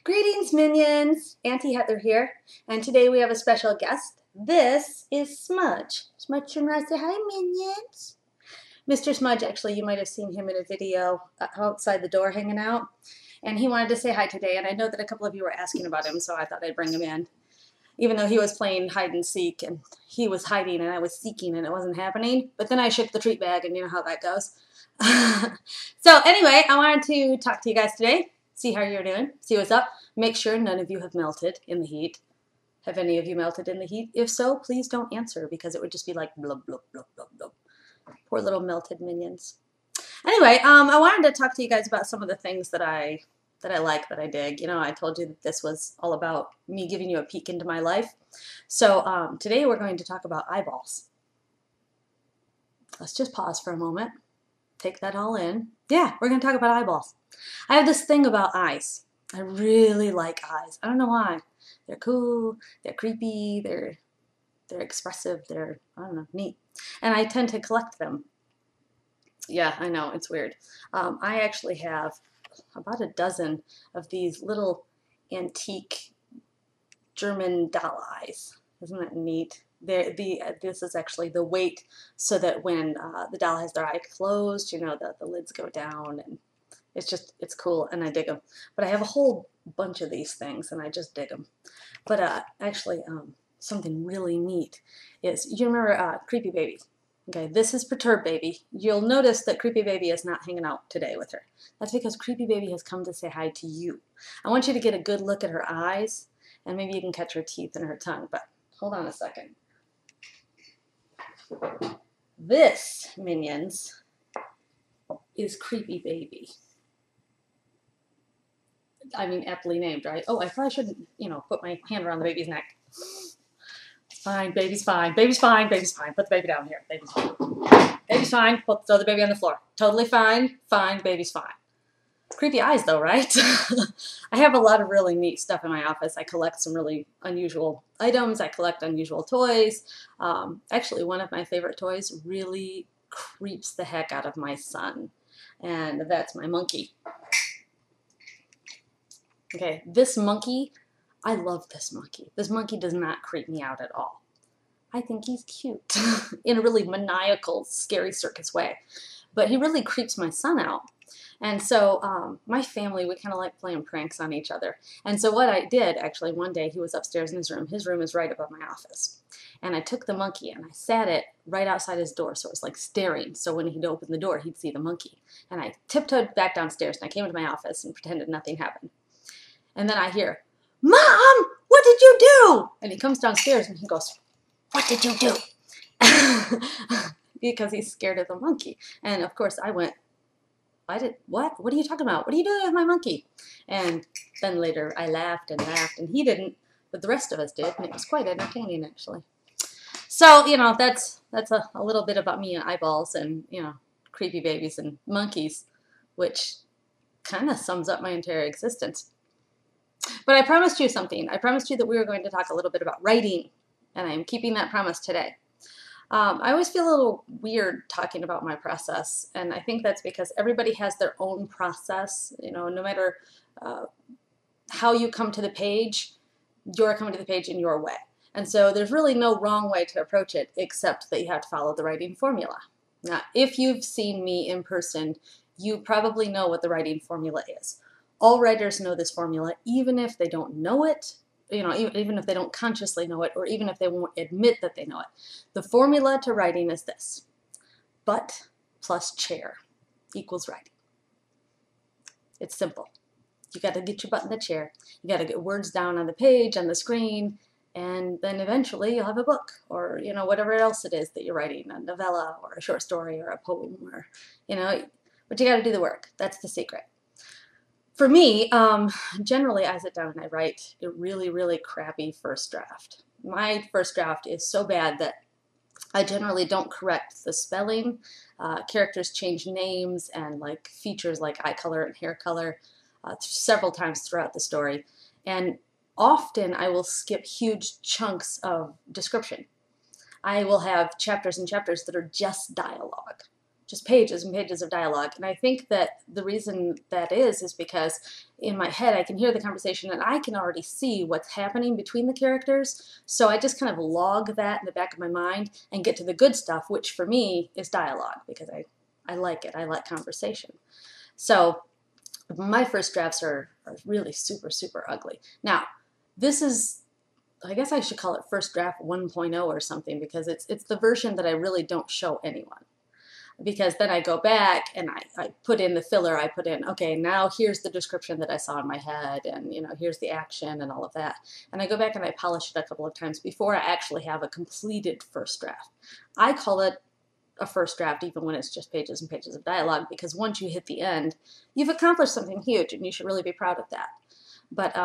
Greetings, minions! Auntie Heather here, and today we have a special guest. This is Smudge. Smudge, turn around and say hi, minions. Mr. Smudge, actually, you might have seen him in a video outside the door hanging out, and he wanted to say hi today, and I know that a couple of you were asking about him, so I thought I'd bring him in. Even though he was playing hide and seek, and he was hiding, and I was seeking, and it wasn't happening, but then I shook the treat bag, and you know how that goes. So anyway, I wanted to talk to you guys today. See how you're doing, see what's up. Make sure none of you have melted in the heat. Have any of you melted in the heat? If so, please don't answer because it would just be like blub, blub, blub, blub, blub. Poor little melted minions. Anyway, I wanted to talk to you guys about some of the things that I like, that I dig. You know, I told you that this was all about me giving you a peek into my life. So today we're going to talk about eyeballs. Let's just pause for a moment. Take that all in. Yeah, we're going to talk about eyeballs. I have this thing about eyes. I really like eyes. I don't know why. They're cool, they're creepy, they're expressive, they're, I don't know, neat. And I tend to collect them. Yeah, I know, it's weird. I actually have about a dozen of these little antique German doll eyes. Isn't that neat? This is actually the weight so that when the doll has their eye closed, you know, the lids go down, and it's cool, and I dig them. But I have a whole bunch of these things, and I just dig them. But actually, something really neat is, you remember Creepy Baby? Okay, this is Perturbed Baby. You'll notice that Creepy Baby is not hanging out today with her. That's because Creepy Baby has come to say hi to you. I want you to get a good look at her eyes, and maybe you can catch her teeth and her tongue, but hold on a second. This, minions, is Creepy Baby. I mean, aptly named, right? Oh, I probably shouldn't, you know, put my hand around the baby's neck. It's fine, baby's fine, baby's fine, baby's fine. Put the baby down here, baby's fine. Baby's fine, throw the baby on the floor. Totally fine, fine, baby's fine. Creepy eyes though, right? I have a lot of really neat stuff in my office. I collect some really unusual items. I collect unusual toys. Actually, one of my favorite toys really creeps the heck out of my son, and that's my monkey. Okay, this monkey, I love this monkey. This monkey does not creep me out at all. I think he's cute in a really maniacal, scary circus way. But he really creeps my son out. And so my family, we kind of like playing pranks on each other. And so what I did, actually, one day he was upstairs in his room. His room is right above my office. And I took the monkey and I sat it right outside his door. So it was like staring. So when he'd open the door, he'd see the monkey. And I tiptoed back downstairs and I came into my office and pretended nothing happened. And then I hear, "Mom, what did you do?" And he comes downstairs and he goes, "What did you do?" Because he's scared of the monkey. And of course I went, what? What are you talking about? What are you doing with my monkey? And then later I laughed, and he didn't, but the rest of us did, and it was quite entertaining, actually. So, you know, that's a little bit about me and eyeballs and, you know, creepy babies and monkeys, which kind of sums up my entire existence. But I promised you something. I promised you that we were going to talk a little bit about writing, and I'm keeping that promise today. I always feel a little weird talking about my process, and I think that's because everybody has their own process. You know, no matter how you come to the page, you're coming to the page in your way. And so there's really no wrong way to approach it, except that you have to follow the writing formula. Now, if you've seen me in person, you probably know what the writing formula is. All writers know this formula, even if they don't know it, you know, even if they don't consciously know it, or even if they won't admit that they know it. The formula to writing is this: butt plus chair equals writing. It's simple. You got to get your butt in the chair. You got to get words down on the page, on the screen, and then eventually you'll have a book, or, you know, whatever else it is that you're writing, a novella or a short story or a poem, or, you know, but you got to do the work. That's the secret. For me, generally I sit down and I write a really, really crappy first draft. My first draft is so bad that I generally don't correct the spelling. Characters change names and like features like eye color and hair color several times throughout the story. And often I will skip huge chunks of description. I will have chapters and chapters that are just dialogue. just pages and pages of dialogue. And I think that the reason that is because in my head I can hear the conversation and I can already see what's happening between the characters. So I just kind of log that in the back of my mind and get to the good stuff, which for me is dialogue, because I like it. I like conversation. So my first drafts are really super, super ugly. Now, this is, I guess I should call it first draft 1.0 or something, because it's the version that I really don't show anyone. Because then I go back and I put in the filler. I put in, okay, now here's the description that I saw in my head, and here's the action and all of that. And I go back and I polish it a couple of times before I actually have a completed first draft. I call it a first draft even when it's just pages and pages of dialogue, because once you hit the end, you've accomplished something huge and you should really be proud of that. But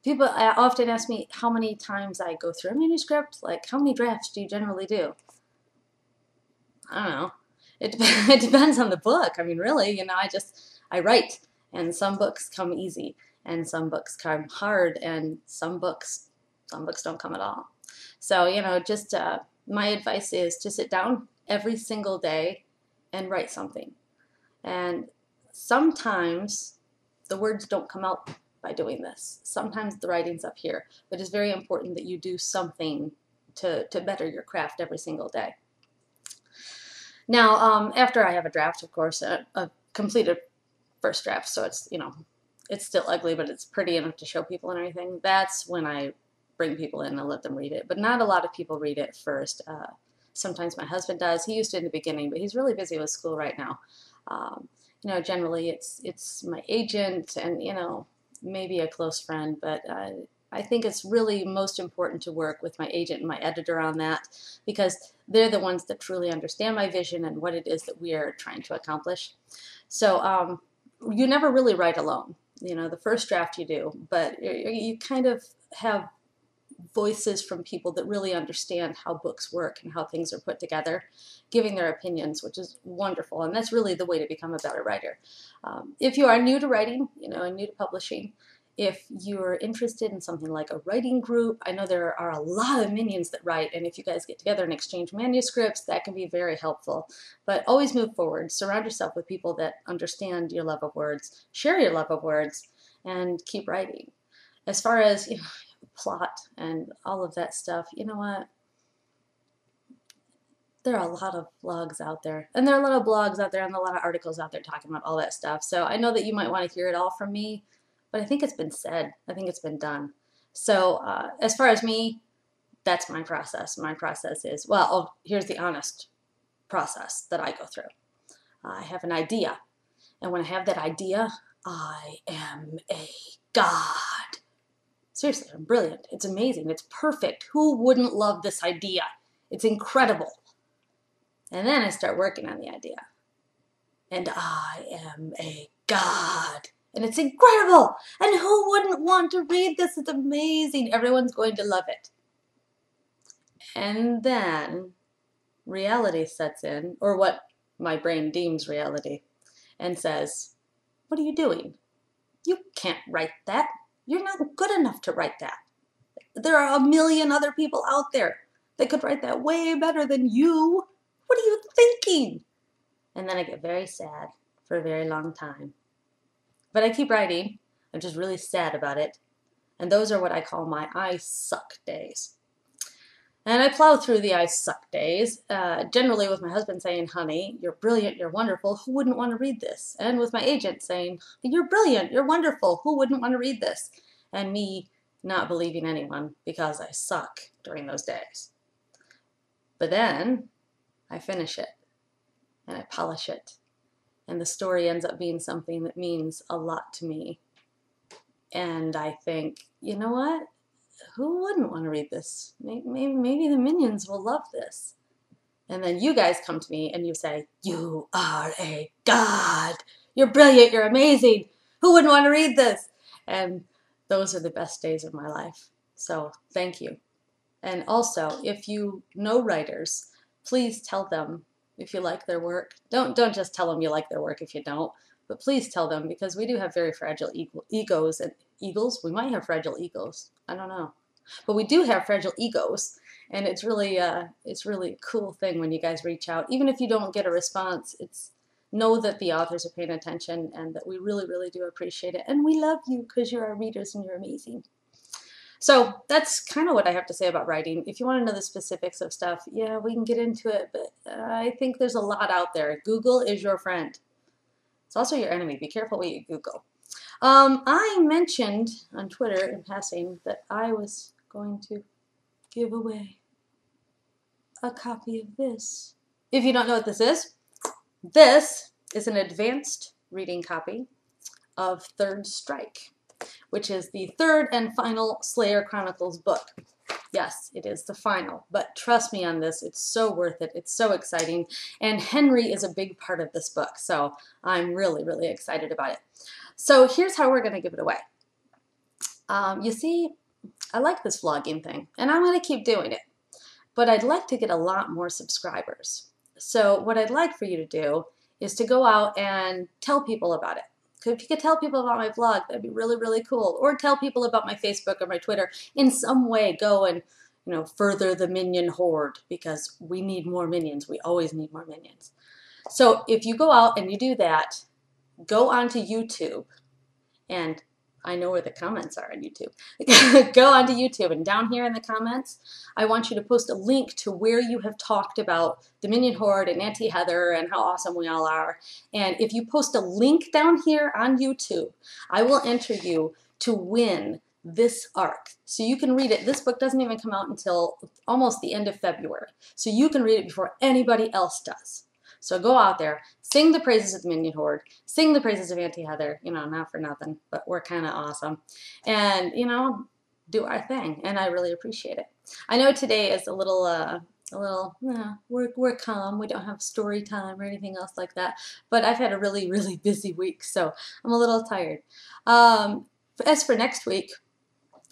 people often ask me how many times I go through a manuscript, like how many drafts do you generally do? I don't know. It depends on the book. I mean, really, I write, and some books come easy, and some books come hard, and some books don't come at all. So, just my advice is to sit down every single day and write something. And sometimes the words don't come out by doing this. Sometimes the writing's up here, but it's very important that you do something to better your craft every single day. Now, after I have a draft, of course, a completed first draft, so it's, it's still ugly, but it's pretty enough to show people and everything, that's when I bring people in and let them read it. But not a lot of people read it first. Sometimes my husband does. He used to in the beginning, but he's really busy with school right now. Generally it's my agent and, maybe a close friend, but I think it's really most important to work with my agent and my editor on that, because they're the ones that truly understand my vision and what it is that we are trying to accomplish. So you never really write alone. The first draft you do, but you kind of have voices from people that really understand how books work and how things are put together, giving their opinions, which is wonderful. And that's really the way to become a better writer. If you are new to writing, and new to publishing, if you're interested in something like a writing group, I know there are a lot of minions that write, and if you guys get together and exchange manuscripts, that can be very helpful. But always move forward. Surround yourself with people that understand your love of words, share your love of words, and keep writing. As far as, plot and all of that stuff, you know what? There are a lot of blogs out there, and there are a lot of blogs out there and a lot of articles out there talking about all that stuff. So I know that you might want to hear it all from me, but I think it's been said. I think it's been done. So as far as me, that's my process. My process is, well, here's the honest process that I go through. I have an idea, and when I have that idea, I am a god. Seriously, I'm brilliant. It's amazing. It's perfect. Who wouldn't love this idea? It's incredible. And then I start working on the idea. And I am a god. And it's incredible. And who wouldn't want to read this? It's amazing. Everyone's going to love it. And then reality sets in, or what my brain deems reality, and says, what are you doing? You can't write that. You're not good enough to write that. There are a million other people out there that could write that way better than you. What are you thinking? And then I get very sad for a very long time. But I keep writing. I'm just really sad about it. And those are what I call my I suck days. And I plow through the I suck days, generally with my husband saying, honey, you're brilliant, you're wonderful, who wouldn't want to read this? And with my agent saying, you're brilliant, you're wonderful, who wouldn't want to read this? And me not believing anyone because I suck during those days. But then I finish it and I polish it. And the story ends up being something that means a lot to me. And I think, you know what? Who wouldn't want to read this? Maybe the minions will love this. And then you guys come to me and you say, you are a god. You're brilliant. You're amazing. Who wouldn't want to read this? And those are the best days of my life. So thank you. And also, if you know writers, please tell them if you like their work. Don't just tell them you like their work if you don't, but please tell them, because we do have very fragile egos and eagles. We might have fragile egos. I don't know. But we do have fragile egos, and it's really a cool thing when you guys reach out. Even if you don't get a response, know that the authors are paying attention and that we really, really do appreciate it. And we love you because you're our readers and you're amazing. So that's kind of what I have to say about writing. If you want to know the specifics of stuff, yeah, we can get into it, but I think there's a lot out there. Google is your friend. It's also your enemy. Be careful what you Google. I mentioned on Twitter in passing that I was going to give away a copy of this. If you don't know what this is an advanced reading copy of Third Strike, which is the third and final Slayer Chronicles book. Yes, it is the final, but trust me on this, it's so worth it. It's so exciting, and Henry is a big part of this book, so I'm really, really excited about it. So here's how we're going to give it away. You see, I like this vlogging thing, and I'm going to keep doing it, but I'd like to get a lot more subscribers. So what I'd like for you to do is to go out and tell people about it. If you could tell people about my vlog, that'd be really, really cool. Or tell people about my Facebook or my Twitter. In some way, go and further the minion horde, because we need more minions. We always need more minions. So if you go out and you do that, go onto YouTube, and I know where the comments are on YouTube. Go onto YouTube, and down here in the comments, I want you to post a link to where you have talked about the Minion Horde and Auntie Heather and how awesome we all are. And if you post a link down here on YouTube, I will enter you to win this arc. So you can read it. This book doesn't even come out until almost the end of February. So you can read it before anybody else does. So go out there, sing the praises of the Minion Horde, sing the praises of Auntie Heather, not for nothing, but we're kind of awesome. And, do our thing, and I really appreciate it. I know today is a little, we're calm, we don't have story time or anything else like that, but I've had a really, really busy week, so I'm a little tired. As for next week,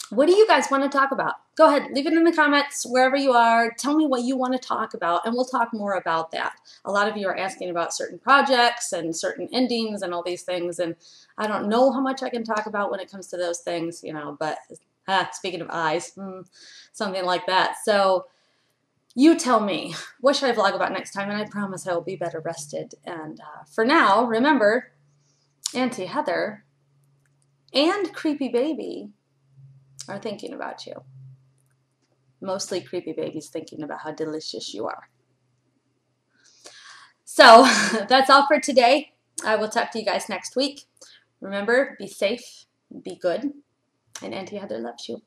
what do you guys want to talk about? Go ahead, leave it in the comments wherever you are. Tell me what you want to talk about, and we'll talk more about that. A lot of you are asking about certain projects and certain endings and all these things, and I don't know how much I can talk about when it comes to those things, but speaking of eyes, something like that. So you tell me, what should I vlog about next time? And I promise I will be better rested. And for now, remember, Auntie Heather and Creepy Baby are thinking about you. Mostly Creepy Baby's thinking about how delicious you are. So that's all for today. I will talk to you guys next week. Remember, be safe, be good, and Auntie Heather loves you.